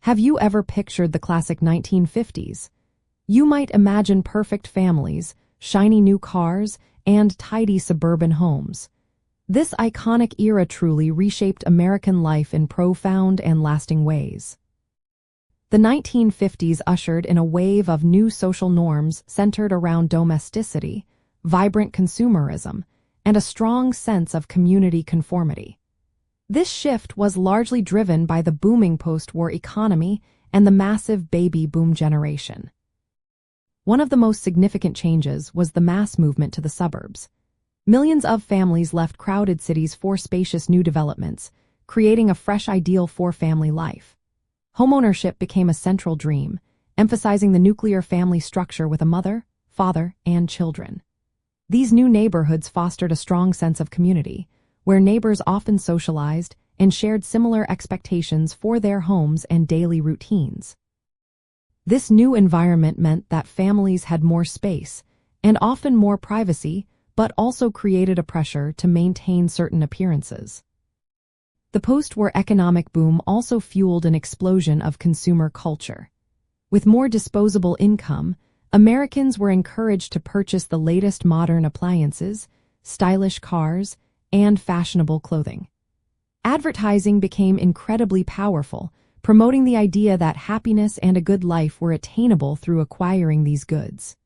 Have you ever pictured the classic 1950s? You might imagine perfect families, shiny new cars, and tidy suburban homes. This iconic era truly reshaped American life in profound and lasting ways. The 1950s ushered in a wave of new social norms centered around domesticity, vibrant consumerism, and a strong sense of community conformity. This shift was largely driven by the booming post-war economy and the massive baby boom generation. One of the most significant changes was the mass movement to the suburbs. Millions of families left crowded cities for spacious new developments, creating a fresh ideal for family life. Homeownership became a central dream, emphasizing the nuclear family structure with a mother, father, and children. These new neighborhoods fostered a strong sense of community, where neighbors often socialized and shared similar expectations for their homes and daily routines. This new environment meant that families had more space and often more privacy, but also created a pressure to maintain certain appearances. The post-war economic boom also fueled an explosion of consumer culture. With more disposable income, Americans were encouraged to purchase the latest modern appliances, stylish cars, and fashionable clothing. Advertising became incredibly powerful, promoting the idea that happiness and a good life were attainable through acquiring these goods.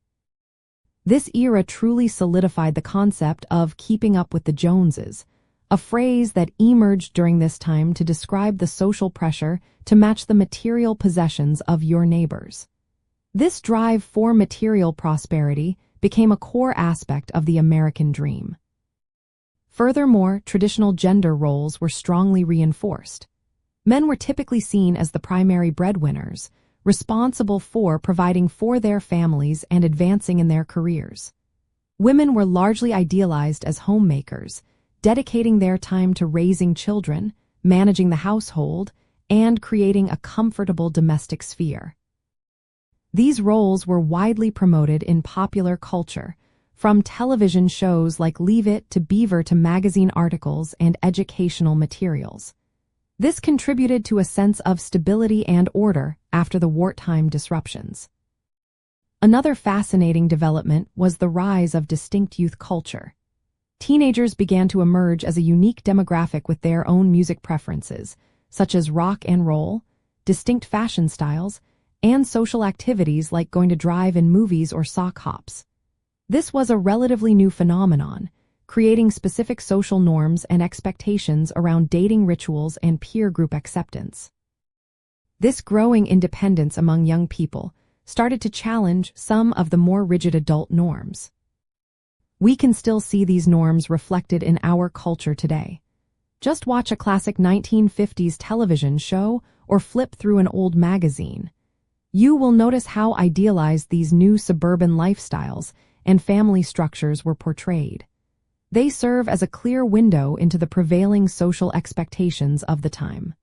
This era truly solidified the concept of keeping up with the Joneses, a phrase that emerged during this time to describe the social pressure to match the material possessions of your neighbors. This drive for material prosperity became a core aspect of the American dream. Furthermore, traditional gender roles were strongly reinforced. Men were typically seen as the primary breadwinners, responsible for providing for their families and advancing in their careers. Women were largely idealized as homemakers, dedicating their time to raising children, managing the household, and creating a comfortable domestic sphere. These roles were widely promoted in popular culture, from television shows like Leave It to Beaver to magazine articles and educational materials. This contributed to a sense of stability and order after the wartime disruptions. Another fascinating development was the rise of distinct youth culture. Teenagers began to emerge as a unique demographic with their own music preferences, such as rock and roll, distinct fashion styles, and social activities like going to drive-in movies or sock hops. This was a relatively new phenomenon, creating specific social norms and expectations around dating rituals and peer group acceptance. This growing independence among young people started to challenge some of the more rigid adult norms. We can still see these norms reflected in our culture today. Just watch a classic 1950s television show or flip through an old magazine. You will notice how idealized these new suburban lifestyles and family structures were portrayed. They serve as a clear window into the prevailing social expectations of the time.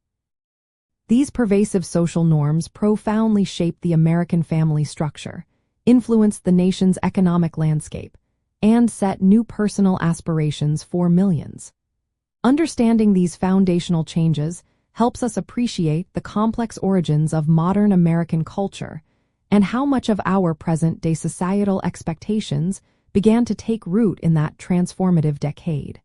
These pervasive social norms profoundly shaped the American family structure, influenced the nation's economic landscape, and set new personal aspirations for millions. Understanding these foundational changes helps us appreciate the complex origins of modern American culture and how much of our present-day societal expectations began to take root in that transformative decade.